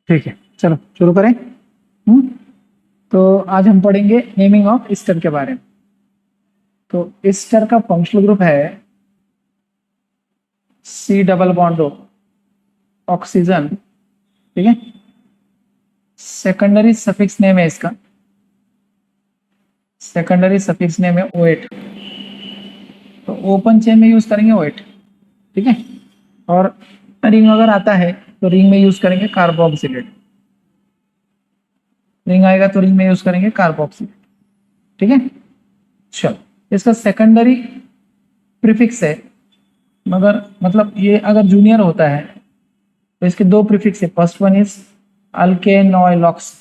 ठीक है, चलो शुरू करें। तो आज हम पढ़ेंगे नेमिंग ऑफ ईस्टर के बारे में। तो ईस्टर का फंक्शनल ग्रुप है सी डबल बॉन्ड ऑक्सीजन, ठीक है। सेकेंडरी सफिक्स नेम है इसका, सेकेंडरी सफिक्स नेम है OH। तो ओपन चेन में यूज करेंगे OH, ठीक है। और रिंग अगर आता है तो रिंग में यूज करेंगे कार्बोक्सिलेट, रिंग आएगा तो रिंग में यूज करेंगे कार्बोक्सिलेट, ठीक है। चलो, इसका सेकेंडरी प्रीफिक्स है, मगर मतलब ये अगर जूनियर होता है तो इसके दो प्रीफिक्स है। फर्स्ट वन इज अल्केनोइलॉक्स,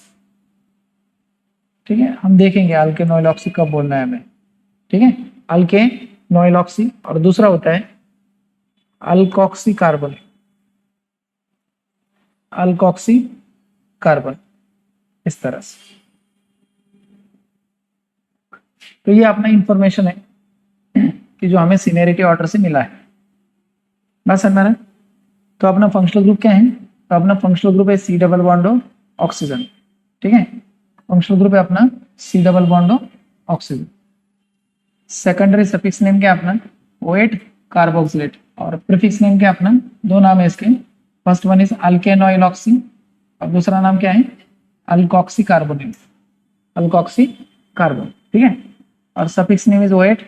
ठीक है। हम देखेंगे अल्केनोइलॉक्सी कब बोलना है हमें, ठीक है। अल्केनोइलॉक्सी, और दूसरा होता है अल्कोक्सी कार्बन, अल्कोक्सी कार्बन, इस तरह से। तो ये अपना इंफॉर्मेशन है कि जो हमें सीनियरिटी ऑर्डर से मिला है, बस समझ में। तो अपना फंक्शनल ग्रुप क्या है? तो अपना फंक्शनल ग्रुप है सी डबल बॉन्ड ऑक्सीजन, ठीक है। फंक्शनल ग्रुप है अपना C double bond oxygen. Secondary suffix name क्या है अपना? OH कार्बोक्सिलेट, और प्रीफिक्स नेम क्या अपना? दो नाम है इसके। फर्स्ट वन इज अल्केनोइलॉक्सी और दूसरा नाम क्या है? अल्कोक्सी कार्बोनेट, अल्कोक्सी कार्बन, ठीक है। और सफिक्स नेम इज OH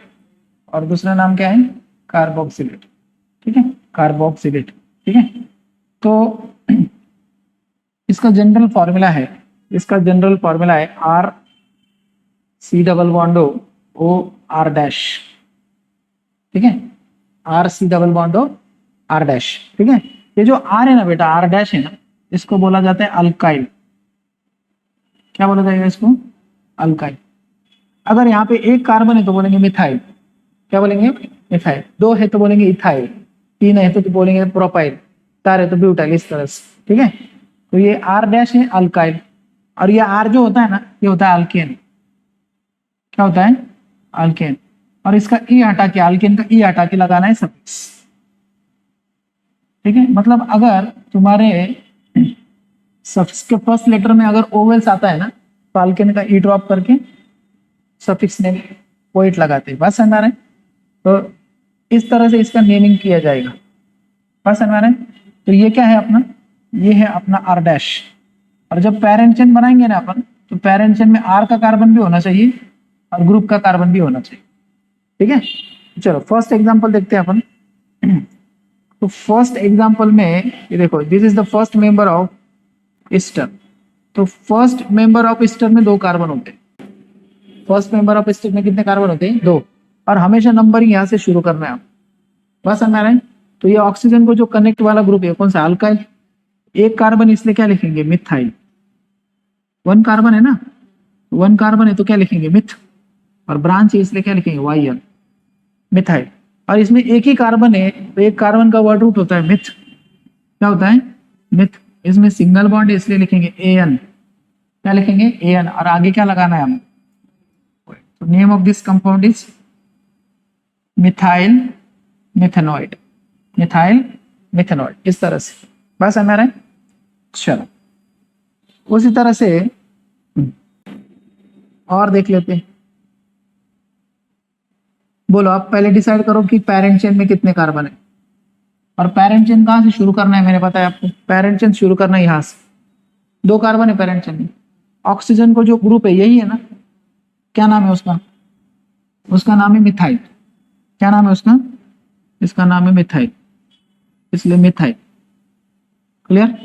और दूसरा नाम क्या है? कार्बोक्सिलेट, ठीक है, कार्बोक्सिलेट, ठीक है। तो इसका जनरल फॉर्मूला है, इसका जनरल फॉर्मूला है R C double bond O R dash, ठीक है। R C double bond R dash, ठीक है। ये जो R है ना बेटा, R डैश है ना, इसको बोला जाता है अल्काइल। क्या बोला जाएगा इसको? अल्काइल। अगर यहाँ पे एक कार्बन है तो बोलेंगे मिथाइल। क्या बोलेंगे? मिथाइल। दो है तो बोलेंगे इथाइल, तीन है तो बोलेंगे प्रोपाइल, चार है तो ब्यूटाइल, इस तरह से, ठीक है। तो ये R डैश है अल्काइल, और ये R जो होता है ना, ये होता है अल्केन। क्या होता है? अल्केन। और इसका ई हटा के, अल्केन का ई हटा के लगाना है सफिक्स, ठीक है। मतलब अगर तुम्हारे सफिक्स के फर्स्ट लेटर में अगर ओवेल्स आता है ना, तो अल्केन का ई ड्रॉप करके सफिक्स नेम OH लगाते हैं। बस समझ रहे हैं? तो इस तरह से इसका नेमिंग किया जाएगा, बस समझ रहे हैं? तो ये क्या है अपना? ये है अपना R डैश। और जब पेरेंट चेन बनाएंगे ना अपन, तो पेरेंट चेन में R का कार्बन भी होना चाहिए और ग्रुप का कार्बन भी होना चाहिए, ठीक है। चलो फर्स्ट एग्जांपल देखते हैं अपन। तो फर्स्ट एग्जांपल में ये देखो, this is the first member of Easter. तो फर्स्ट मेंबर ऑफ ईस्टर में दो कार्बन होते हैं। फर्स्ट मेंबर ऑफ ईस्टर में कितने कार्बन होते हैं? दो। और हमेशा नंबरिंग यहाँ से शुरू करना है आप, बस समझ रहे हैं? तो ये ऑक्सीजन को जो कनेक्ट वाला ग्रुप है कौन सा? अल्काइल। एक कार्बन इसलिए क्या लिखेंगे? मिथाइल। वन कार्बन है ना, वन कार्बन है तो क्या लिखेंगे? मिथ। और ब्रांच है इसलिए क्या लिखेंगे? YN, methyl. और इसमें एक ही कार्बन है तो एक कार्बन का वर्ड रूट होता है मिथ। क्या होता है? मिथ। इसमें सिंगल बॉन्ड है इसलिए लिखेंगे AN। क्या लिखेंगे? AN। और आगे क्या लगाना है हमें? तो name of this compound is methyl methanoate, methyl methanoate, इस तरह से। बस समझ रहे हैं? चलो उसी तरह से और देख लेते हैं। बोलो आप पहले डिसाइड करो कि पेरेंट चेन में कितने कार्बन है, और पेरेंट चेन कहाँ से शुरू करना है मैंने बताया आपको। पेरेंट चेन शुरू करना है यहाँ से। दो कार्बन है पेरेंट चेन में। ऑक्सीजन को जो ग्रुप है यही है ना, क्या नाम है उसका? उसका नाम है मिथाइल। क्या नाम है उसका? इसका नाम है मिथाइल, इसलिए मिथाइल। क्लियर?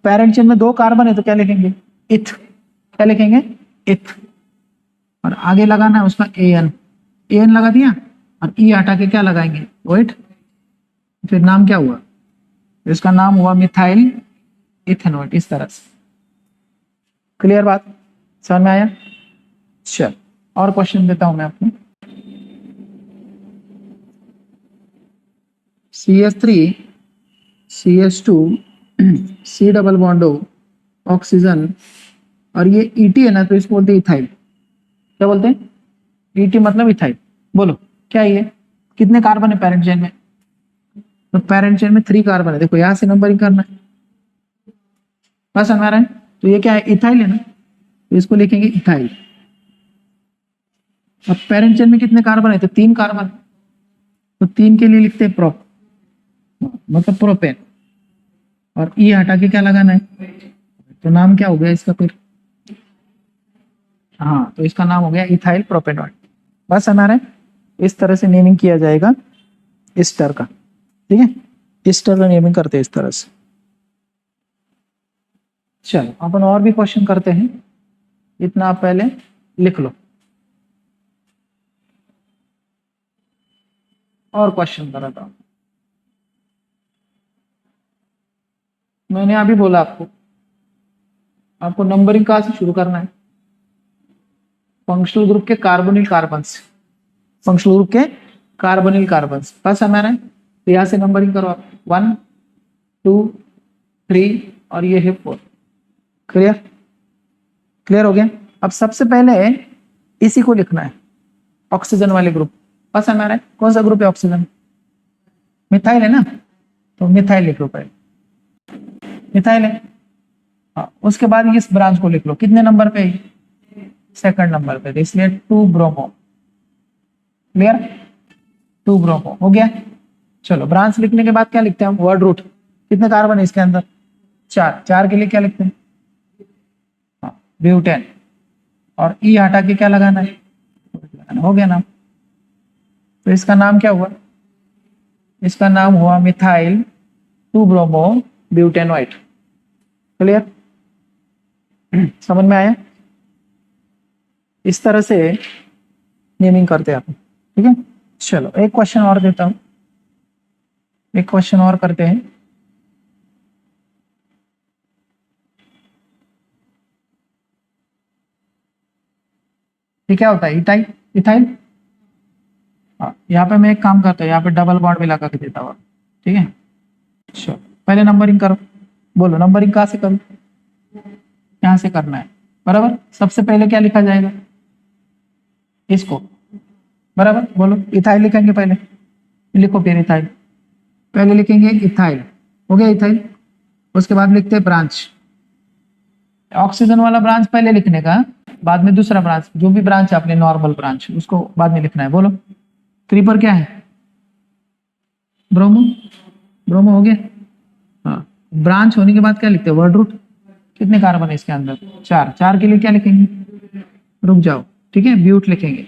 पेरेंट चेन में दो कार्बन है तो क्या लिखेंगे? इथ। क्या लिखेंगे? इथ। और आगे लगाना है उसका AN। AN लगा दिया और ई हटा के क्या लगाएंगे? OH। फिर नाम क्या हुआ? इसका नाम हुआ मिथाइल इथेनॉइड, इस तरह से। क्लियर बात? समझ में आया? चल और क्वेश्चन देता हूं मैं आपको। CH3 CH2 C double bond oxygen, और ये ET है ना, तो इसको बोलते हैं इथाइल। क्या बोलते हैं? ET मतलब इथाइल। बोलो क्या ये? कितने कार्बन है पेरेंट चेन में? तो पेरेंट चेन में 3 कार्बन है। देखो यहां से नंबरिंग करना है, बस हमारा है। तो ये क्या है, इथाइल है ना, तो इसको लिखेंगे इथाइल। अब पेरेंट चेन में कितने कार्बन है, तो 3 कार्बन, तो 3 के लिए लिखते हैं प्रोप, मतलब प्रोपेन, और ई हटा के क्या लगाना है, तो नाम क्या हो गया इसका फिर, हाँ तो इसका नाम हो गया इथाइल प्रोपेनॉल। बस हमारे इस तरह से नेमिंग किया जाएगा एस्टर का, ठीक है, एस्टर का नेमिंग करते हैं इस तरह से। चलो अपन और भी क्वेश्चन करते हैं, इतना आप पहले लिख लो। और क्वेश्चन करा था मैंने अभी बोला आपको, आपको नंबरिंग कहाँ से शुरू करना है, फंक्शनल ग्रुप के कार्बोनिल कार्बन से, फंक्शनल ग्रुप के कार्बोनिल कार्बन से। बस हमारा है, तो यहाँ से नंबरिंग करो आप, 1 2 3 और ये है 4। क्लियर, क्लियर हो गया। अब सबसे पहले इसी को लिखना है, ऑक्सीजन वाले ग्रुप। बस हमारा है, कौन सा ग्रुप है ऑक्सीजन, मिथाइल है ना, तो मिथाइल लिख लो पहले, मिथाइल है। हाँ, उसके बाद इस ब्रांच को लिख लो, कितने नंबर पे, सेकंड नंबर पे, इसलिए 2 ब्रोमो। क्लियर, 2 ब्रोमो हो गया। चलो ब्रांच लिखने के बाद क्या लिखते हैं हम, वर्ड रूट, कितने कार्बन है इसके अंदर, 4, 4 के लिए क्या लिखते हैं, हाँ ब्यूटेन, और ई हटा के क्या लगाना है, हो गया नाम। तो इसका नाम क्या हुआ, इसका नाम हुआ मिथाइल 2 ब्रोमो ब्यूटेनोइट। क्लियर, समझ में आया, इस तरह से नेमिंग करते हैं आप, ठीक है। चलो एक क्वेश्चन और देता हूं, एक क्वेश्चन और करते हैं। ये क्या होता है, इथाइल, इथाइल। हाँ यहाँ पे मैं एक काम करता हूँ, यहाँ पे डबल बॉन्ड भी लगा के देता हूँ, ठीक है। चलो पहले नंबरिंग करो, बोलो नंबरिंग कहाँ से करूँ, यहाँ से करना है, बराबर। सबसे पहले क्या लिखा जाएगा, इसको, बराबर। बोलो इथाइल लिखेंगे पहले, लिखो फिर इथाइल, पहले लिखेंगे इथाइल, हो गया इथाइल। उसके बाद लिखते हैं ब्रांच, ऑक्सीजन वाला ब्रांच पहले लिखने का, बाद में दूसरा ब्रांच, जो भी ब्रांच है अपने नॉर्मल ब्रांच, उसको बाद में लिखना है। बोलो 3 पर क्या है, ब्रोमो, ब्रोमो हो गया। हाँ, ब्रांच होने के बाद क्या लिखते हैं, वर्ड रूट, कितने कार्बन है इसके अंदर, 4, 4 के लिए क्या लिखेंगे, रुक जाओ, ठीक है, ब्यूट लिखेंगे,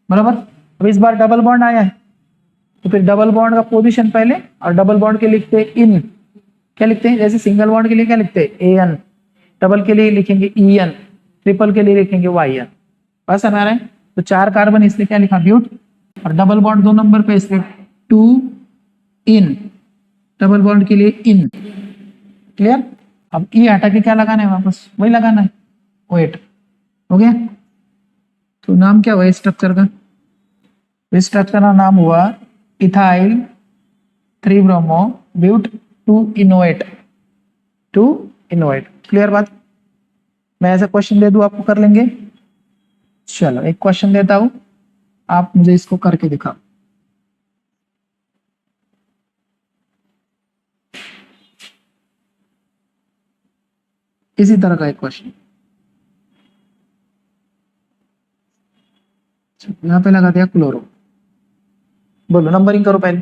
बराबर। अब इस बार डबल बॉन्ड आया है, तो फिर डबल बॉन्ड का पोजीशन पहले, और डबल बॉन्ड के लिखते हैं इन, क्या लिखते हैं, जैसे सिंगल बॉन्ड के लिए क्या लिखते हैं एन, डबल के लिए लिखेंगे ई एन, ट्रिपल के लिए लिखेंगे वाई एन। बस हमारा है, तो 4 कार्बन इसलिए क्या लिखा ब्यूट, और डबल बॉन्ड 2 नंबर पे इसलिए 2 इन, डबल बॉन्ड के लिए इन। क्लियर, अब ई हटा के क्या लगाना है, वापस वही लगाना है, वेट, हो गया। तो नाम क्या हुआ स्ट्रक्चर का, स्ट्रक्चर का नाम हुआ इथाइल 3 ब्रोमो ब्यूट 2 इनोएट, 2 इनोएट। क्लियर बात, मैं ऐसा क्वेश्चन दे दूं आपको, कर लेंगे। चलो एक क्वेश्चन देता हूं, आप मुझे इसको करके दिखाओ। इसी तरह का एक क्वेश्चन, यहां पे लगा दिया क्लोरो। बोलो नंबरिंग करो पहले,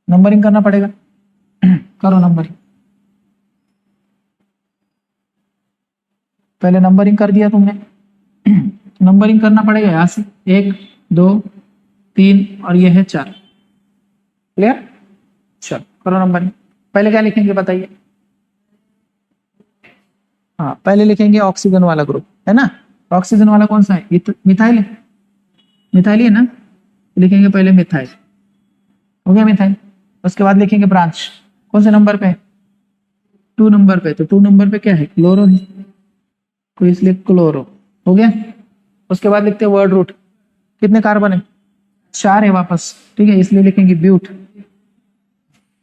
नंबरिंग करना पड़ेगा, करो नंबरिंग, पहले नंबरिंग कर दिया तुमने, नंबरिंग करना पड़ेगा यहां से, 1 2 3 और ये है 4। क्लियर, चलो करो नंबरिंग। पहले क्या लिखेंगे बताइए, हाँ पहले लिखेंगे ऑक्सीजन वाला ग्रुप, है ना, ऑक्सीजन वाला कौन सा है, ये तो मिथाइल है, मिथाइल ही है ना, लिखेंगे पहले मिथाइल, हो गया मिथाइल। उसके बाद लिखेंगे ब्रांच, कौन से नंबर पे, 2 नंबर पे, तो 2 नंबर पे क्या है, क्लोरो है, तो इसलिए क्लोरो, हो गया। उसके बाद लिखते हैं वर्ड रूट, कितने कार्बन है, 4 है वापस, ठीक है, इसलिए लिखेंगे ब्यूट।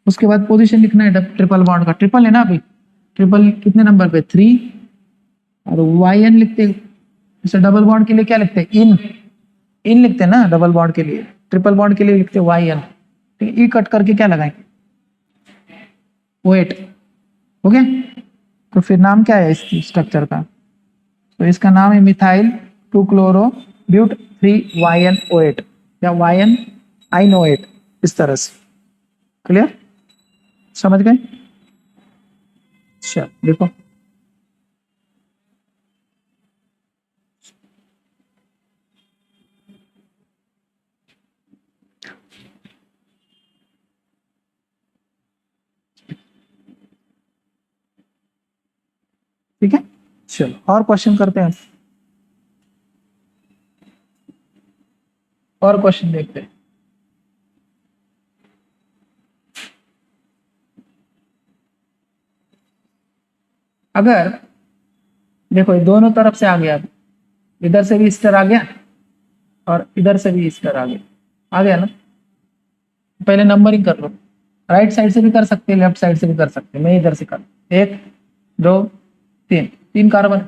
उसके बाद पोजीशन लिखना है ट्रिपल बॉन्ड का, ट्रिपल है ना अभी, ट्रिपल कितने नंबर पे, 3, और वाई एन लिखते हैं। जैसे डबल बॉन्ड के लिए क्या लिखते हैं, इन, इन लिखते हैं ना डबल बॉन्ड के लिए, ट्रिपल बॉन्ड के लिए लिखते हैं वाई एन, ठीक है। ई कट करके क्या लगाएंगे, वेट, हो गया। तो फिर नाम क्या है इस स्ट्रक्चर का? तो इसका नाम है मिथाइल 2 क्लोरो ब्यूट 3 YnO8 या YN InO8, इस तरह से। क्लियर? समझ गए? चल देखो, ठीक है। चलो और क्वेश्चन करते हैं, और क्वेश्चन देखते हैं। अगर देखो ये दोनों तरफ से आ गया, इधर से भी ईस्टर आ गया और इधर से भी ईस्टर आ गया ना। पहले नंबरिंग कर लो, राइट साइड से भी कर सकते हैं, लेफ्ट साइड से भी कर सकते हैं। मैं इधर से कर, 1 2 3, 3 कार्बन।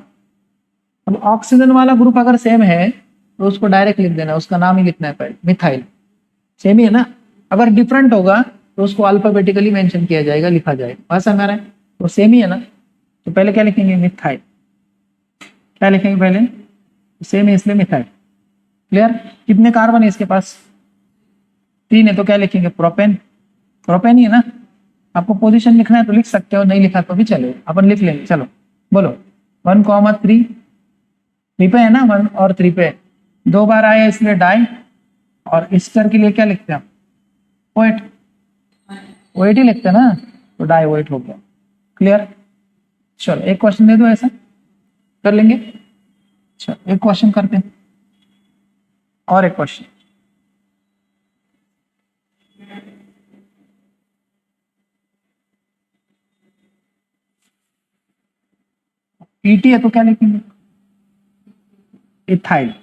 अब ऑक्सीजन वाला ग्रुप अगर सेम है तो उसको डायरेक्ट लिख देना, उसका नाम ही लिखना है पहले, मिथाइल। सेम ही है ना। अगर डिफरेंट होगा तो उसको अल्फाबेटिकली मेंशन किया जाएगा, लिखा जाएगा। बस हमारा तो सेम ही है ना। तो पहले क्या लिखेंगे? मिथाइल। क्या लिखेंगे पहले? सेम है इसलिए मिथाइल। क्लियर? कितने कार्बन है इसके पास? 3 है। तो क्या लिखेंगे? प्रोपेन। प्रोपेन ही है ना। आपको पोजीशन लिखना है तो लिख सकते हो, नहीं लिखा तो भी चलेगा, अपन लिख लेंगे। चलो बोलो 1,3 3 पे है ना, 1 और 3 पे 2 बार आया इसलिए डाई। और ईस्टर के लिए क्या लिखते हैं आप? ओएट। ओएट ही लिखते हैं ना, तो डाई ओएट हो गया। क्लियर? चलो एक क्वेश्चन दे दो, ऐसा कर लेंगे। चलो एक क्वेश्चन करते हैं, और एक क्वेश्चन। ईटी है तो क्या लिखेंगे? इथाइल।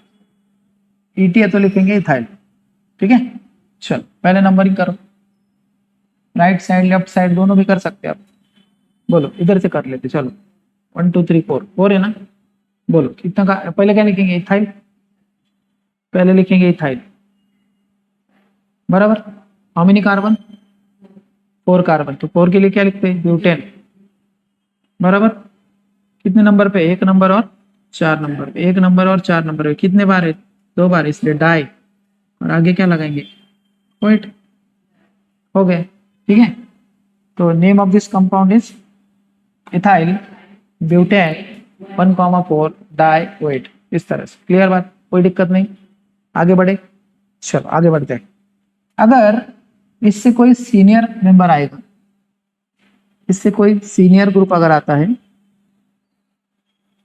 ईटी है तो लिखेंगे इथाइल। ठीक है। चलो पहले नंबरिंग करो, राइट साइड लेफ्ट साइड दोनों भी कर सकते हैं आप। बोलो इधर से कर लेते, चलो 1 2 3 4, 4 है ना। बोलो कितना का, पहले क्या लिखेंगे? इथाइल। पहले लिखेंगे इथाइल, बराबर। How many carbon? 4 कार्बन। तो 4 के लिए क्या लिखते हैं? ब्यूटेन, बराबर। कितने नंबर पे? 1 नंबर और 4 नंबर पे। 1 नंबर और 4 नंबर पे कितने बार है? 2 बार, इसलिए डाई। और आगे क्या लगाएंगे? ओएट। हो गए। ठीक है। तो name of this compound is ethyl butane 1,4 dioate, इस तरह से। क्लियर बात? कोई दिक्कत नहीं। आगे बढ़े। चलो आगे बढ़ते हैं। अगर इससे कोई सीनियर मेंबर आएगा, इससे कोई सीनियर ग्रुप अगर आता है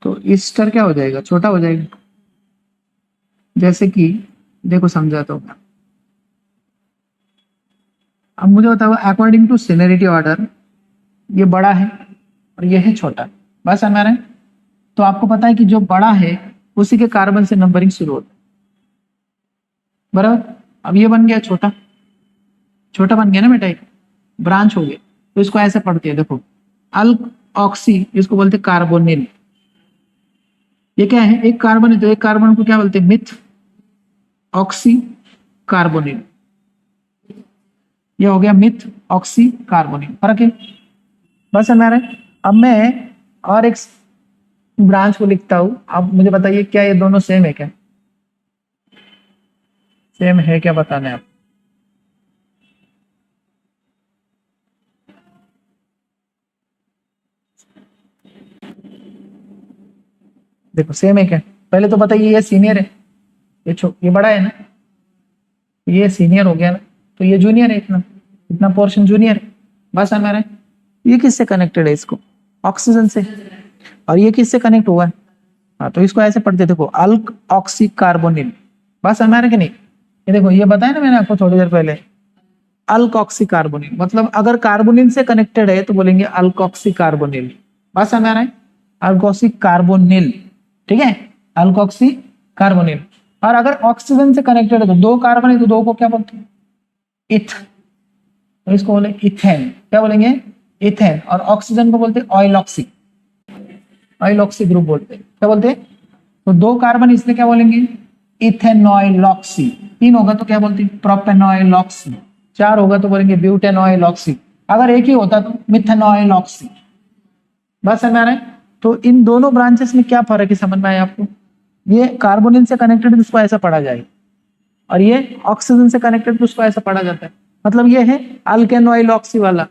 तो ईस्टर क्या हो जाएगा? छोटा हो जाएगा। जैसे कि देखो समझाता हूँ। अब मुझे बताओ, अकॉर्डिंग टू सीनियरिटी ऑर्डर ये बड़ा है और ये है छोटा। बस हमारे, तो आपको पता है कि जो बड़ा है उसी के कार्बन से नंबरिंग शुरू होता है, बराबर। अब ये बन गया छोटा, छोटा बन गया ना बेटा, एक ब्रांच हो गया। तो इसको ऐसे पढ़ते हैं, देखो अल्क ऑक्सी, इसको बोलते हैं कार्बोनिल। ये क्या है? एक कार्बन है तो एक कार्बन को क्या बोलते हैं? Myth oxy carbonyl. ये हो गया मिथ ऑक्सी कार्बोनिल, फर्क है। बस हमारे, अब मैं और एक ब्रांच को लिखता हूं। अब मुझे बताइए क्या ये दोनों सेम है क्या? सेम है क्या बताना है आप? देखो सेम है क्या? पहले तो बताइए, ये सीनियर है, ये बड़ा है ना, ये सीनियर हो गया ना, तो ये जूनियर है, इतना इतना पोर्शन जूनियर है। बस हमारे, ये किससे कनेक्टेड है? इसको ऑक्सीजन से। और ये किससे कनेक्ट हुआ है? हाँ, तो इसको ऐसे पढ़ते, देखो अल्क ऑक्सी कार्बोनिल। बस हमारे के नहीं, ये देखो ये बताया ना मैंने आपको थोड़ी देर पहले, अल्कोक्सी कार्बोनिल। मतलब अगर कार्बोनिल से कनेक्टेड है तो बोलेंगे अल्कोक्सी कार्बोनिल। बस हमारा है अल्कोक्सी कार्बोनिल। ठीक है, अल्कोक्सी कार्बोनिल। और अगर ऑक्सीजन से कनेक्टेड है तो 2 कार्बन है तो 2 को क्या बोलते हैं? इथ। तो इसको बोले इथेन। क्या बोलेंगे? इथेन। और ऑक्सीजन को बोलते हैं ऑइलॉक्सी। ऑइलॉक्सी ग्रुप बोलते हैं। क्या बोलते हैं? तो 2 कार्बन इसलिए क्या बोलेंगे? इथेनॉइलॉक्सी। 3 होगा तो क्या बोलते हैं? प्रोपेनॉइलॉक्सी। 4 होगा तो बोलेंगे ब्यूटेनॉइलॉक्सी। अगर एक ही होता तो मिथेनॉइलॉक्सी। बात समझ में आ रहा है? तो इन दोनों ब्रांचेस में क्या फर्क है समझ में आया आपको? ये कार्बोनिल से कनेक्टेड उसको ऐसा पढ़ा जाएगा, और ये ऑक्सीजन से कनेक्टेड उसको ऐसा पढ़ा जाता है। मतलब ये है अल्केनॉइल ऑक्सी वाला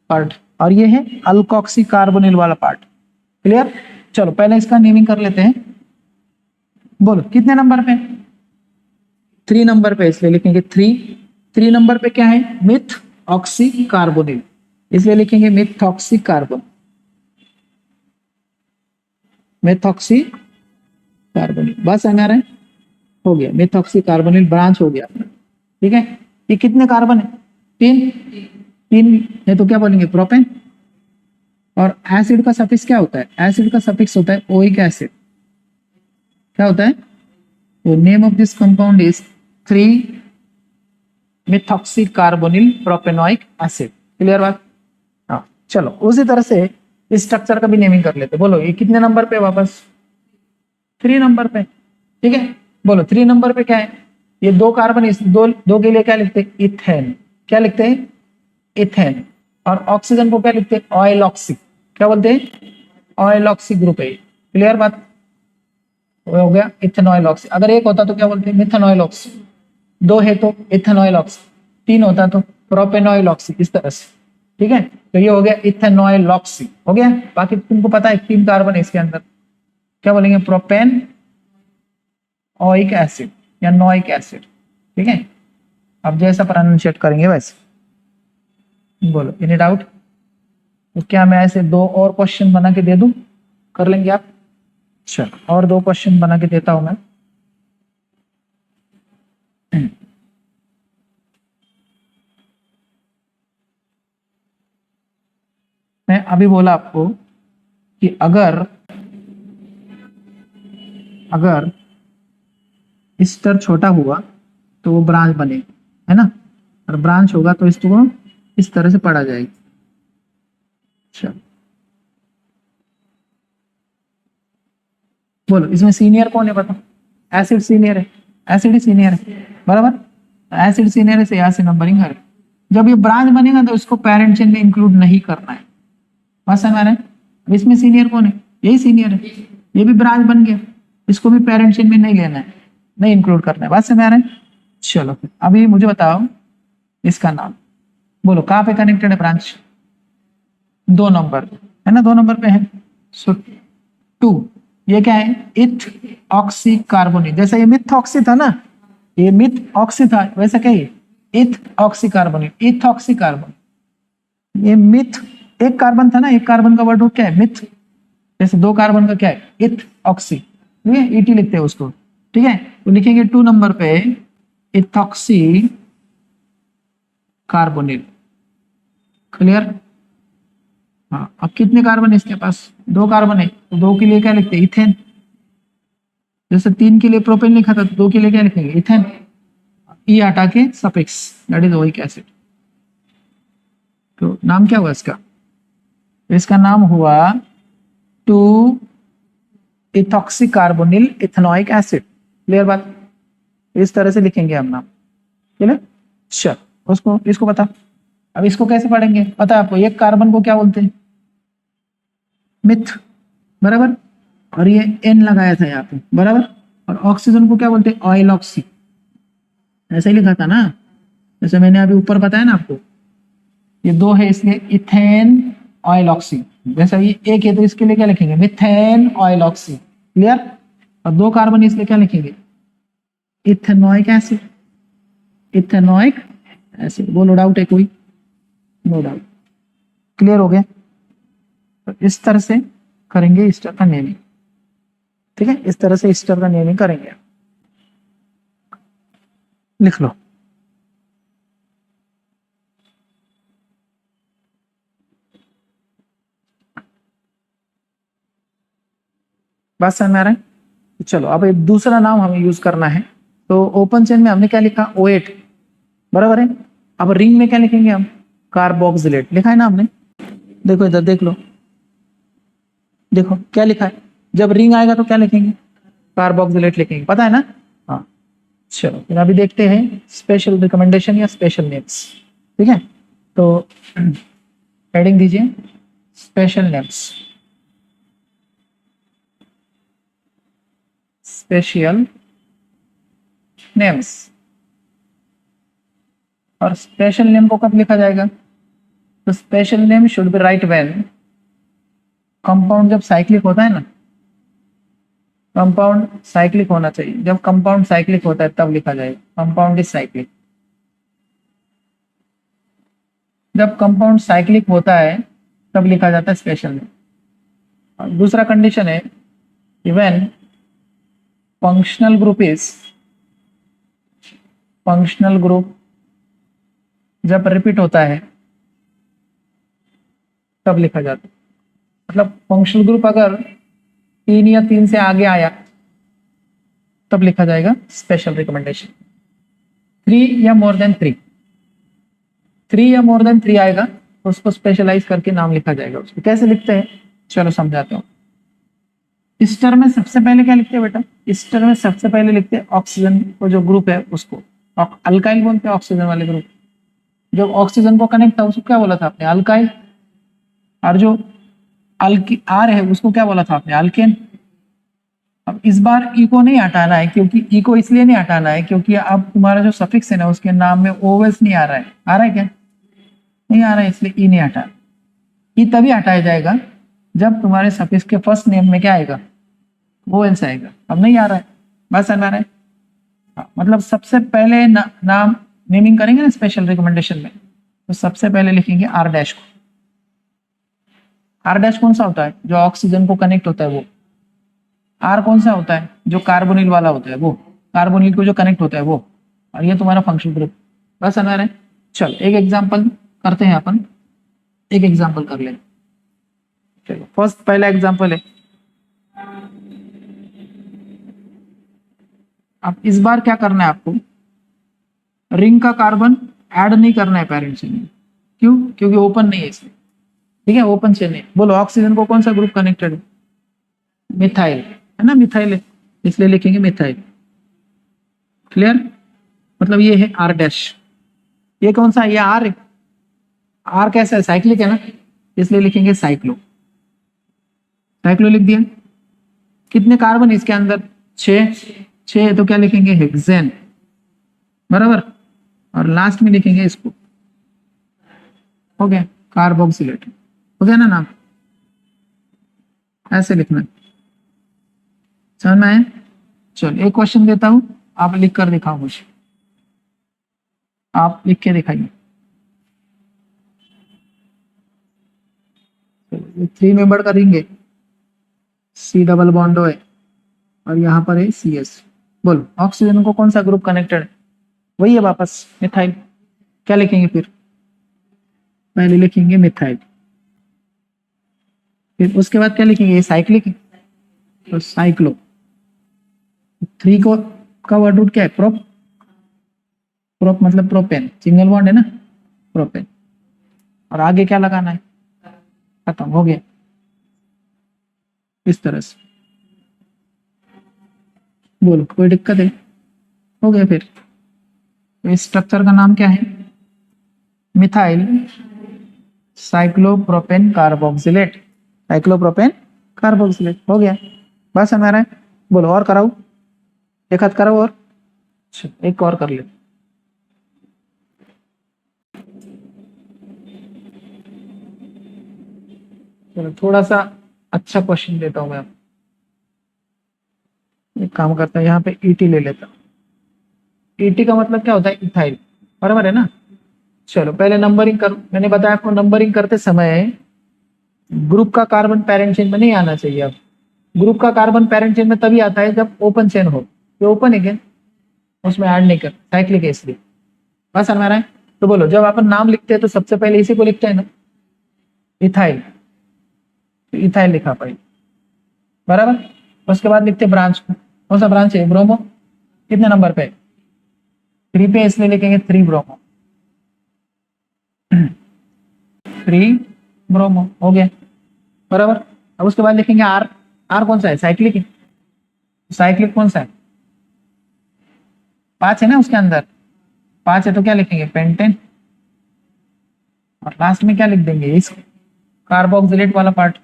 पार्ट, और ये है अल्कोक्सी कार्बोनिल वाला पार्ट। क्लियर? चलो पहले इसका नेमिंग कर लेते हैं। बोलो कितने नंबर पे? 3 नंबर पे, इसलिए लिखेंगे 3 नंबर पे क्या है? मिथ ऑक्सी कार्बोनिल, इसलिए लिखेंगे मिथॉक्सी कार्बन, मिथॉक्सी कार्बोनिल। बस समझ आ रहा है? हो गया, मिथॉक्सी कार्बोनिल ब्रांच हो गया। ठीक है, ये कितने कार्बन है? 3 है तो क्या बोलेंगे? प्रोपेन। और एसिड का सफिक्स क्या होता है? एसिड का सफिक्स होता है ओइक एसिड। क्या होता है? तो name of this compound is 3 methoxy carbonyl propanoic acid. Clear बात? हाँ चलो उसी तरह से इस स्ट्रक्चर का भी नेमिंग कर लेते। बोलो ये कितने नंबर पे? वापस 3 नंबर पे। ठीक है, बोलो 3 नंबर पे क्या है? ये 2 कार्बन, इस दो के लिए क्या लिखते हैं? इथेन। क्या लिखते हैं? इथेन। और ऑक्सीजन को क्या लिखते हैं? Oil oxy. क्या बोलते हैं? ऑयल ऑक्सी ग्रुप है। क्लियर बात? हो गया इथेनॉयल ऑक्सी। अगर एक होता तो क्या बोलते हैं? मिथेनॉयल ऑक्सी। 2 है तो इथेनॉयल ऑक्सी, 3 होता तो प्रोपेनॉयल ऑक्सी, इस तरह से। ठीक है, तो ये हो गया इथेनॉयल ऑक्सी। हो गया। बाकी तुमको पता है 3 कार्बन है इसके अंदर, क्या बोलेंगे? प्रोपेन ओइक एसिड या नोइक एसिड। ठीक है, अब जैसा प्रोनाउंशिएट करेंगे वैसे। बोलो एनी डाउट? तो क्या मैं ऐसे 2 और क्वेश्चन बना के दे दूं? कर लेंगे आप? चलो और 2 क्वेश्चन बना के देता हूं मैं। मैं अभी बोला आपको कि अगर स्टर छोटा हुआ तो वो ब्रांच बनेगा, है ना? और ब्रांच होगा तो इसको इस तरह से पढ़ा जाएगा। चलो बोलो इसमें सीनियर कौन है पता? एसिड सीनियर है, एसिड ही सीनियर है, बराबर? एसिड सीनियर है से यहाँ से नंबरिंग है। जब ये ब्रांच बनेगा तो इसको पेरेंट चेन में इंक्लूड नहीं करना है। बात समझ आ रहा है? अब इसमें सीनियर कौन है? यही सीनियर है, ये भी ब्रांच बन गया, इसको भी पेरेंट चेन में नहीं लेना है, नहीं इंक्लूड करना है। बात समझ आ रहा है? चलो अभी मुझे बताओ इसका नाम। बोलो कहाँ पे कनेक्टेड है ब्रांच? 2 नंबर है ना, 2 नंबर पे है। सो 2, ये क्या है? इथ ऑक्सी कार्बोनिल। जैसा ये मिथ ऑक्सी था ना, ये मिथ ऑक्सी था, वैसा क्या है? इथ ऑक्सी कार्बोनिल, इथ ऑक्सी कार्बन। ये मिथ एक कार्बन था ना, एक कार्बन का वर्ड रूट क्या है? मिथ। जैसे 2 कार्बन का क्या है? इथ ऑक्सी। ठीक है, ईटी लिखते हैं उसको। ठीक है, तो लिखेंगे 2 नंबर पे इथॉक्सी कार्बोनिल। क्लियर? हाँ, अब कितने कार्बन है इसके पास? 2 कार्बन है, तो 2 के लिए क्या लिखते हैं? इथेन। जैसे 3 के लिए प्रोपेन लिखा था, तो 2 के लिए क्या लिखेंगे? इथेन। ई हटा के suffix, that is oic acid. तो नाम क्या हुआ इसका? इसका नाम हुआ 2 ethoxy carbonyl ethanoic acid. Clear बात? इस तरह से लिखेंगे हम नाम। क्लियर? चल उसको इसको बता। अब इसको कैसे पढ़ेंगे पता है आपको? एक कार्बन को क्या बोलते हैं? मिथ, बराबर? और ये एन लगाया था यहाँ पे, बराबर? और ऑक्सीजन को क्या बोलते हैं? Oil oxy. ऐसे ही लिखा था ना, जैसे मैंने अभी ऊपर बताया ना आपको। ये 2 है इसलिए इथेन ऑयल ऑक्सी। जैसा ये 1 है तो इसके लिए क्या लिखेंगे? Methane oil oxy. क्लियर? और 2 कार्बन इसलिए क्या लिखेंगे? Ethanoic acid, ethanoic acid. बोलो डाउट है कोई? No doubt. क्लियर हो गया? तो इस तरह से करेंगे ईस्टर का नेमिंग। ठीक है, इस तरह से ईस्टर का नेमिंग करेंगे। लिख लो। बात समझ में आ रहा है? तो चलो अब एक दूसरा नाम हमें यूज करना है। तो ओपन चेन में हमने क्या लिखा? O8, बराबर है? अब रिंग में क्या लिखेंगे हम? कार्बोक्सिलेट। लिखा है ना आपने? देखो इधर देख लो, देखो क्या लिखा है। जब रिंग आएगा तो क्या लिखेंगे? कार्बोक्सिलेट लिखेंगे, पता है ना? हाँ चलो फिर अभी देखते हैं स्पेशल रिकमेंडेशन या स्पेशल नेम्स। ठीक है, तो हेडिंग दीजिए स्पेशल नेम्स। Special names. और स्पेशल नेम को कब लिखा जाएगा? तो special name should be right when compound जब साइक्लिक होता है ना, कंपाउंड साइक्लिक होना चाहिए। जब कंपाउंड साइक्लिक होता है तब लिखा जाएगा कंपाउंड इज साइक्लिक। जब कंपाउंड साइक्लिक होता है तब लिखा जाता है स्पेशल नेम। और दूसरा कंडीशन है when functional group is, functional group जब रिपीट होता है तब लिखा जाता है। मतलब फंक्शनल ग्रुप अगर 3 या 3 से आगे आया तब लिखा जाएगा स्पेशल रिकमेंडेशन। 3 या मोर देन 3, 3 या मोर देन 3 आएगा तो उसको स्पेशलाइज करके नाम लिखा जाएगा। उसको कैसे लिखते हैं चलो समझाता हूँ। इस टर्म में सबसे पहले क्या लिखते हैं बेटा? इस टर्म में सबसे पहले लिखते हैं ऑक्सीजन को, जो ग्रुप है उसको अल्काइल बोलते हैं, ऑक्सीजन वाले ग्रुप। जब ऑक्सीजन को कनेक्ट था उसको क्या बोला था आपने? अल्काइल। और जो आर है उसको क्या बोला था आपने? अल्केन। अब इस बार ई को नहीं हटाना है, क्योंकि ई को इसलिए नहीं हटाना है क्योंकि अब तुम्हारा जो सफिक्स है ना उसके नाम में ओवेल्स नहीं आ रहा है। आ रहा है क्या? नहीं आ रहा है, इसलिए ई नहीं हटा। ई तभी हटाया जाएगा जब तुम्हारे सफिक्स के फर्स्ट नेम में क्या आएगा? ओवेल्स आएगा। अब नहीं आ रहा है, बस आ रहा है। मतलब सबसे पहले नाम नेमिंग करेंगे ना स्पेशल रिकमेंडेशन में, तो सबसे पहले लिखेंगे आर डैश को। आर डैश कौन सा होता है? जो ऑक्सीजन को कनेक्ट होता है वो। आर कौन सा होता है? जो कार्बोनिल वाला होता है वो, कार्बोनिल को जो कनेक्ट होता है वो। और ये तुम्हारा फंक्शनल ग्रुप। बस समझ रहे हैं? चलो एक एग्जांपल करते हैं अपन, एक एग्जांपल कर लेंगे। चलो फर्स्ट पहला एग्जांपल है। अब इस बार क्या करना है आपको? रिंग का कार्बन ऐड नहीं करना है पेरेंट चेन में। क्यों? क्योंकि ओपन नहीं है इसमें। ठीक है, ओपन चेन है। बोलो ऑक्सीजन को कौन सा ग्रुप कनेक्टेड है? मिथाइल है ना, मिथाइल है, इसलिए लिखेंगे मिथाइल। क्लियर? मतलब ये है आर डैश। ये कौन सा है? ये आर है। आर कैसा है? साइक्लिक है ना, इसलिए लिखेंगे साइक्लो। साइक्लो लिख दिया। कितने कार्बन इसके अंदर? 6 है तो क्या लिखेंगे? हेक्सेन। बराबर। और लास्ट में लिखेंगे इसको, हो गया कार्बोक्सिलेट। हो गया ना नाम? ऐसे लिखना, समझ में आया? चलो एक क्वेश्चन देता हूं, आप लिख कर दिखाओ मुझे। आप लिख के दिखाइए। 3 मेंबर का रिंग है, C डबल बॉन्ड है और यहाँ पर है CS। बोलो ऑक्सीजन को कौन सा ग्रुप कनेक्टेड है? वही है वापस, मिथाइल। क्या लिखेंगे फिर? पहले लिखेंगे मिथाइल, फिर उसके बाद क्या लिखेंगे? ये साइक्लिक है तो साइक्लो। 3 को का वर्ड रूट क्या है? प्रोप। प्रोप मतलब प्रोपेन, सिंगल बॉन्ड है ना, प्रोपेन। और आगे क्या लगाना है? खत्म, हो गया। इस तरह से बोलो, कोई दिक्कत है? हो गया। फिर तो इस स्ट्रक्चर का नाम क्या है? Methyl cyclopropane carboxylate. Cyclopropane carboxylate हो गया। बस हमारा। बोलो और कराओ, एक हाथ कराओ और। एक और कर ले। चलो थोड़ा सा अच्छा क्वेश्चन देता हूं मैं। एक काम करता है, यहाँ पे ईटी ले लेता हूं। ईटी का मतलब क्या होता है? इथाइल। बराबर है ना? चलो पहले नंबरिंग कर, मैंने बताया आपको नंबरिंग करते समय ग्रुप का कार्बन पेरेंट चेन में नहीं आना चाहिए। अब ग्रुप का कार्बन पेरेंट चेन में तभी आता है जब ओपन चेन हो। ये ओपन है क्या? उसमें ऐड नहीं कर, साइक्लिक है इसलिए। बस समझ रहा है? तो बोलो जब अपन नाम लिखते हैं तो सबसे पहले इसी को लिखते हैं ना, इथाइल। तो इथाइल लिखा पाए, बराबर। उसके बाद लिखते हैं ब्रांच को। कौन सा ब्रांच है? ब्रोमो। कितने नंबर पे? 3 पे, इसलिए लिखेंगे 3 ब्रोमो। 3 ब्रोमो हो गया, बराबर। अब उसके बाद लिखेंगे आर। आर कौन सा है? साइक्लिक है। साइक्लिक कौन सा है? 5 है ना उसके अंदर। 5 है तो क्या लिखेंगे? पेंटेन। और लास्ट में क्या लिख देंगे? इस कार्बोक्सिलेट वाला पार्ट।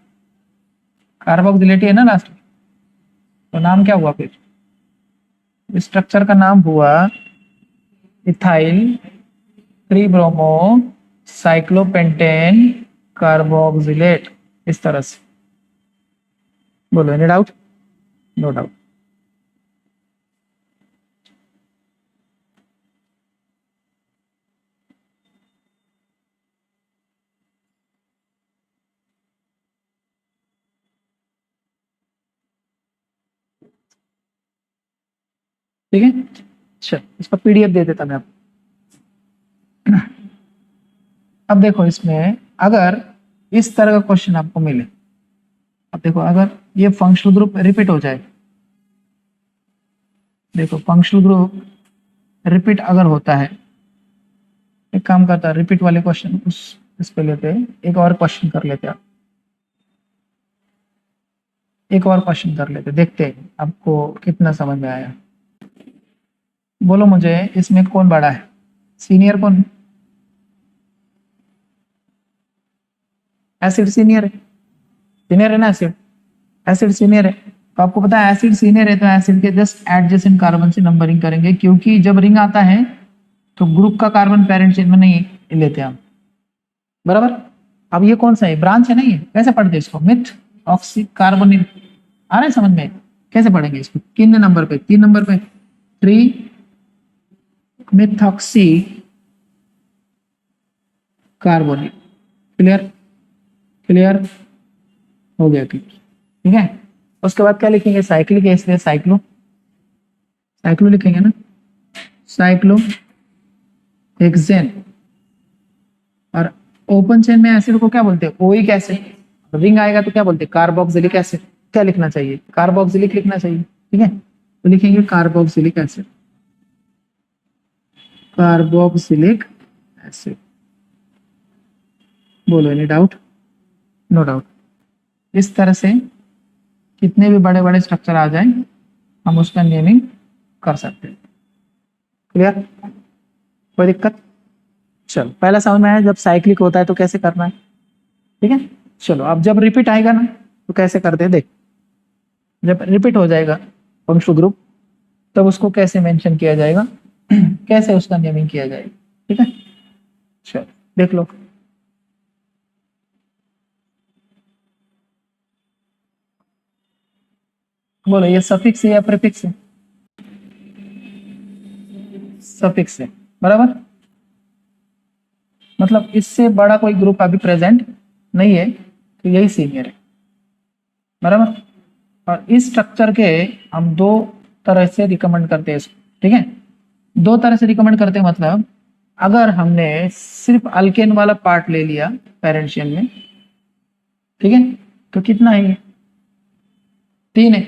कार्बोक्सिलेट है ना लास्ट में, तो नाम क्या हुआ फिर? स्ट्रक्चर का नाम हुआ इथाइल ट्रीब्रोमो साइक्लोपेंटेन कार्बोक्सिलेट, इस तरह से। बोलो, एनी डाउट? No doubt. ठीक है, चल इसका पीडीएफ दे देता मैं आपको। अब देखो, इसमें अगर इस तरह का क्वेश्चन आपको मिले, अब देखो अगर ये फंक्शनल ग्रुप रिपीट हो जाए, देखो फंक्शनल ग्रुप रिपीट अगर होता है, एक काम करता है, रिपीट वाले क्वेश्चन इस पे लेते हैं, एक और क्वेश्चन कर लेते हैं, एक और क्वेश्चन कर लेते, देखते हैं आपको कितना समझ में आया। बोलो मुझे, इसमें कौन बड़ा है? सीनियर कौन? एसिड सीनियर है, सीनियर है ना एसिड? एसिड सीनियर है, तो आपको पता है एसिड सीनियर है तो एसिड के जस्ट एडजेसेंट कार्बन से नंबरिंग करेंगे, क्योंकि जब रिंग आता है तो ग्रुप का कार्बन पेरेंट चेन में नहीं लेते हम, बराबर। अब ये कौन सा है? ब्रांच है ना, ये कैसे पढ़ते हैं इसको? मिथ ऑक्सी कार्बोनिल, आ रहा है समझ में? कैसे पढ़ेंगे इसको? किन नंबर पे? 3 नंबर पे, tree methoxy carbonyl. Clear? Clear हो गया? ठीक है। उसके बाद क्या लिखेंगे? साइक्लिक है इसलिए साइक्लो, साइक्लो लिखेंगे ना, साइक्लो हेक्सेन। और ओपन चेन में एसिड को क्या बोलते हैं? Oic acid. रिंग आएगा तो क्या बोलते हैं? Carboxylic acid. क्या लिखना चाहिए? कार्बोक्सिलिक लिखना चाहिए, ठीक है। तो लिखेंगे कार्बोक्सिलिक एसिड, कार्बोक्सिलिक एसिड। बोलो, एनी डाउट? No doubt. इस तरह से कितने भी बड़े बड़े स्ट्रक्चर आ जाए हम उसका नेमिंग कर सकते हैं। क्लियर? कोई दिक्कत? चलो, पहला समझ में आया जब साइक्लिक होता है तो कैसे करना है, ठीक है। चलो, अब जब रिपीट आएगा ना तो कैसे करते हैं, देख। जब रिपीट हो जाएगा फंक्शनल ग्रुप, तब उसको कैसे मेंशन किया जाएगा, कैसे उसका नेमिंग किया जाएगा, ठीक है। चलो देख लो। बोलो, ये सफिक्स है या प्रीफिक्स है? सफिक्स है, बराबर। मतलब इससे बड़ा कोई ग्रुप अभी प्रेजेंट नहीं है तो यही सीनियर है, बराबर। और इस स्ट्रक्चर के हम दो तरह से रिकमेंड करते हैं इसको, ठीक है। दो तरह से रिकमेंड करते हैं, मतलब अगर हमने सिर्फ अल्केन वाला पार्ट ले लिया पेरेंट चेन में, ठीक है, तो कितना है ये? 3 है,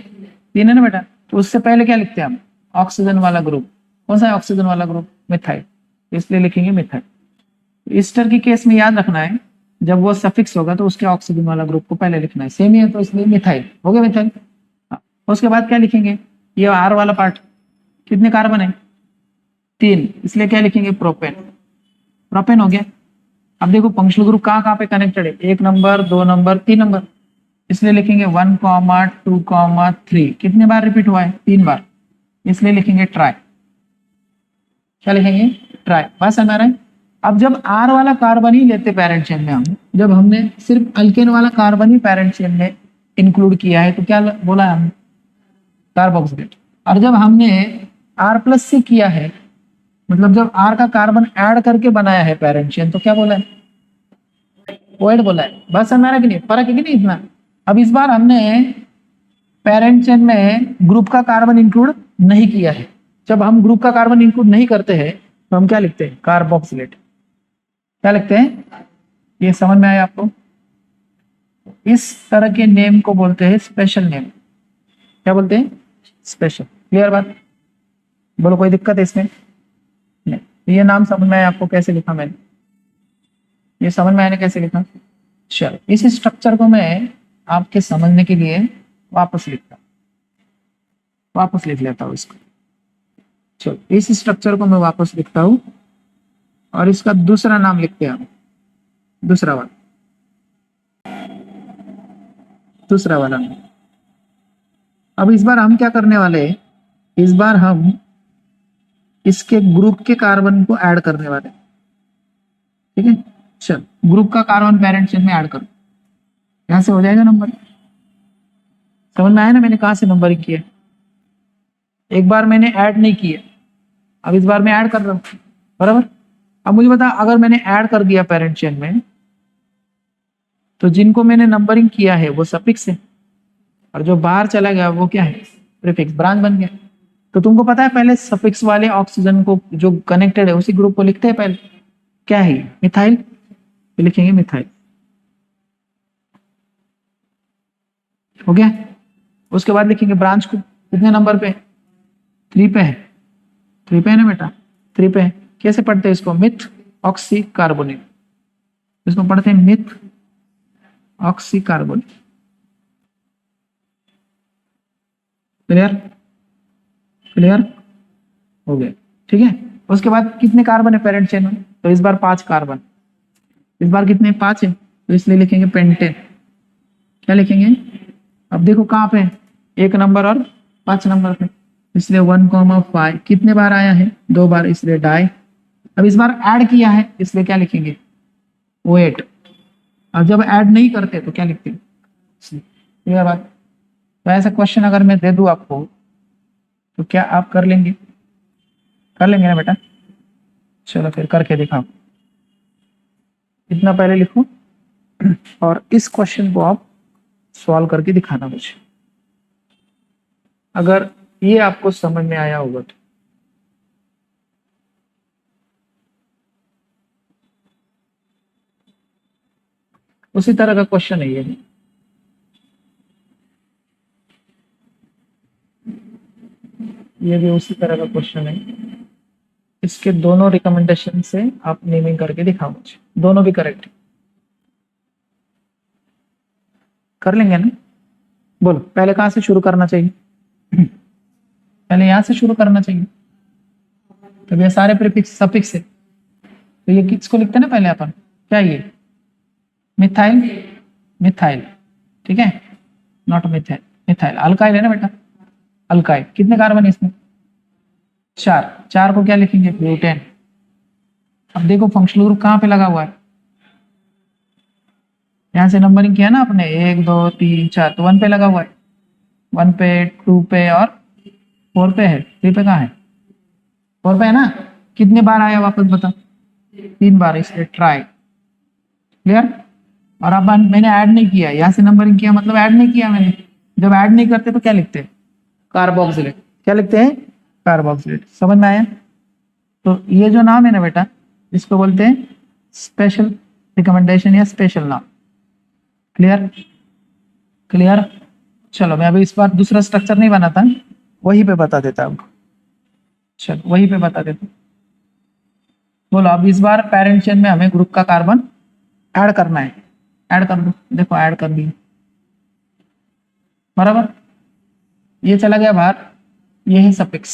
3 है ना बेटा। तो उससे पहले क्या लिखते हैं हम? ऑक्सीजन वाला ग्रुप। कौन सा है ऑक्सीजन वाला ग्रुप? मिथाइल, इसलिए लिखेंगे मिथाइल। ईस्टर की केस में याद रखना है, जब वो सफिक्स होगा तो उसके ऑक्सीजन वाला ग्रुप को पहले लिखना है, सेम ही है तो इसलिए मिथाइल हो गया, मिथाइल। हाँ, उसके बाद क्या लिखेंगे? ये आर वाला पार्ट, कितने कार्बन है? 3, इसलिए क्या लिखेंगे? प्रोपेन। प्रोपेन हो गया। अब देखो फंक्शनल ग्रुप कहाँ कहाँ पे कनेक्टेड है? 1 नंबर, 2 नंबर, 3 नंबर, इसलिए लिखेंगे 1,2,3। कितने बार रिपीट हुआ है? 3 बार, इसलिए लिखेंगे ट्राई। क्या लिखेंगे? ट्राई। बस समझ आ रहा है? अब जब आर वाला कार्बन ही लेते पेरेंट चेन में हम, जब हमने सिर्फ अल्केन वाला कार्बन ही पेरेंट चेन में इंक्लूड किया है तो क्या बोला है हमने? कार्बोक्सिलेट। और जब हमने आर प्लस से किया है, मतलब जब आर का कार्बन ऐड करके बनाया है पेरेंट चेन, तो क्या बोला है? ओएड बोला है। बस समझ आ रहा है कि नहीं? फर्क है कि नहीं इतना? अब इस बार हमने पेरेंट चेन में ग्रुप का कार्बन इंक्लूड नहीं किया है। जब हम ग्रुप का कार्बन इंक्लूड नहीं करते हैं तो हम क्या लिखते हैं? कार्बोक्सिलेट। क्या लिखते हैं? ये समझ में आया आपको? इस तरह के नेम को बोलते हैं स्पेशल नेम। क्या बोलते हैं? स्पेशल। क्लियर बात? बोलो, कोई दिक्कत है इसमें? नहीं। तो ये नाम समझ में आया आपको कैसे लिखा मैंने? ये समझ में आया ना कैसे लिखा? चलो, इस स्ट्रक्चर को मैं आपके समझने के लिए वापस लिख लेता हूँ इसको। चलो, इस स्ट्रक्चर को मैं वापस लिखता हूँ और इसका दूसरा नाम लिखते हैं हम, दूसरा वाला। अब इस बार हम क्या करने वाले हैं? इस बार हम इसके ग्रुप के कार्बन को ऐड करने वाले हैं, ठीक है। चल, ग्रुप का कार्बन पेरेंट चेन में ऐड करो, यहां से हो जाएगा नंबर। समझ में आया ना मैंने कहां से नंबरिंग किया? एक बार मैंने ऐड नहीं किया, अब इस बार मैं ऐड कर रहा हूं, बराबर। अब मुझे बता, अगर मैंने ऐड कर दिया पेरेंट चेन में, तो जिनको मैंने नंबरिंग किया है वो सफिक्स है, और जो बाहर चला गया वो क्या है? प्रीफिक्स, ब्रांच बन गया। तो तुमको पता है पहले सफिक्स वाले ऑक्सीजन को जो कनेक्टेड है उसी ग्रुप को लिखते हैं पहले, क्या है? मिथाइल। तो लिखेंगे मिथाइल, हो गया। उसके बाद लिखेंगे ब्रांच को, कितने नंबर पे? 3 पे है। 3 पे है ना बेटा? 3 पे है। कैसे पढ़ते हैं इसको? मिथ ऑक्सी कार्बोनेट, इसको पढ़ते हैं myth oxy carbonate. Clear? Clear हो गया, ठीक है। उसके बाद कितने कार्बन है पेरेंट चेन में? तो इस बार 5 कार्बन। इस बार कितने? 5 है, तो इसलिए लिखेंगे पेंटेन। क्या लिखेंगे? अब देखो कहाँ पे है, 1 नंबर और 5 नंबर पे, इसलिए 1,5 कितने बार आया है? 2 बार, इसलिए डाई। अब इस बार ऐड किया है इसलिए क्या लिखेंगे? OH। अब जब ऐड नहीं करते तो क्या लिखते हैं? क्लियर बात? तो ऐसा क्वेश्चन अगर मैं दे दूं आपको, तो क्या आप कर लेंगे? कर लेंगे ना बेटा? चलो फिर करके दिखाओ। इतना पहले लिखो और इस क्वेश्चन को आप सॉल्व करके दिखाना मुझे, अगर ये आपको समझ में आया होगा तो। उसी तरह का क्वेश्चन है ये भी उसी तरह का क्वेश्चन है। इसके दोनों रिकमेंडेशन से आप नेमिंग करके दिखाओ मुझे, दोनों भी करेक्ट है। कर लेंगे ना? बोलो पहले कहां से शुरू करना चाहिए? पहले यहां से शुरू करना चाहिए, तो ये सारे प्रीफिक्स सफिक्स है, तो ये किसको लिखते हैं ना पहले अपन? क्या ये? मिथाइल। मिथाइल, ठीक है, नॉट मिथाइल, मिथाइल। अल्काइल है ना बेटा? अल्काइल। कितने कार्बन है इसमें? 4। 4 को क्या लिखेंगे? ब्यूटेन। अब देखो फंक्शनल ग्रुप कहाँ पे लगा हुआ है, यहाँ से नंबरिंग किया ना आपने, 1 2 3 4, तो 1 पे लगा हुआ है। 1 पे, 2 पे और 4 पे है। 3 पे कहाँ है? 4 पे है ना? कितने बार आया वापस बता? 3 बार, इसलिए ट्राई। क्लियर? और अब मैंने ऐड नहीं किया, यहाँ से नंबरिंग किया मतलब ऐड नहीं किया मैंने। जब ऐड नहीं करते तो क्या लिखते हैं? कार्बोक्सिलेट। क्या लिखते हैं? कार्बोक्सिलेट। समझ में आया? तो ये जो नाम है ना बेटा, इसको बोलते हैं स्पेशल रिकमेंडेशन या स्पेशल नाम। क्लियर? क्लियर? चलो मैं अभी इस बार दूसरा स्ट्रक्चर नहीं बनाता, वहीं पे बता देता हूँ। चलो वहीं पे बता देता हूँ। बोलो अब इस बार पेरेंट चेन में हमें ग्रुप का कार्बन ऐड करना है। ऐड कर दो, देखो ऐड कर दिया, बराबर। ये चला गया बाहर, ये है सफिक्स,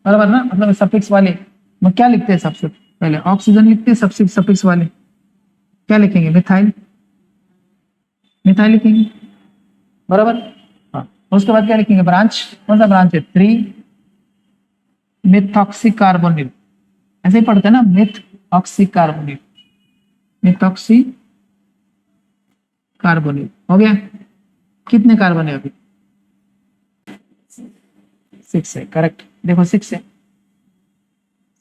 बराबर ना? मतलब सफिक्स वाले में क्या लिखते हैं? सबसे पहले ऑक्सीजन लिखते हैं, सबसे सफिक्स वाले क्या लिखेंगे? मिथाइल। मिथाइल लिखेंगे, बराबर। हाँ, उसके बाद क्या लिखेंगे? ब्रांच। कौन सा ब्रांच है? 3 मिथॉक्सी कार्बोनिल। ऐसे ही पढ़ते हैं ना, myth oxy carbonyl. Methoxy carbonyl हो गया। कितने कार्बन है अभी? 6 है, करेक्ट। देखो 6 है,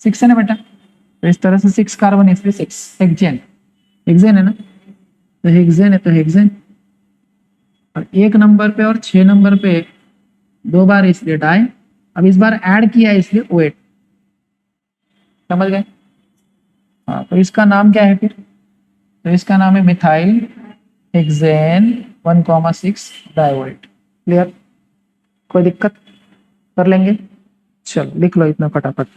6 है ना बेटा? तो इस तरह से 6 कार्बन है, इसलिए 6 हेक्सेन। हेक्सेन है ना? तो हेक्सेन है तो हेक्सेन। और 1 नंबर पे और 6 नंबर पे 2 बार, इसलिए डाई। अब इस बार ऐड किया है इसलिए OH। समझ गए? हाँ, तो इसका नाम क्या है फिर? तो इसका नाम है मिथाइल हेक्सेन 1,6 डाइओएट। क्लियर? कोई दिक्कत? कर लेंगे? चलो लिख लो इतना फटाफट।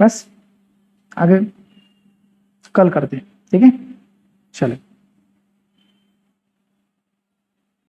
बस आगे कल करते हैं, ठीक है? चलो।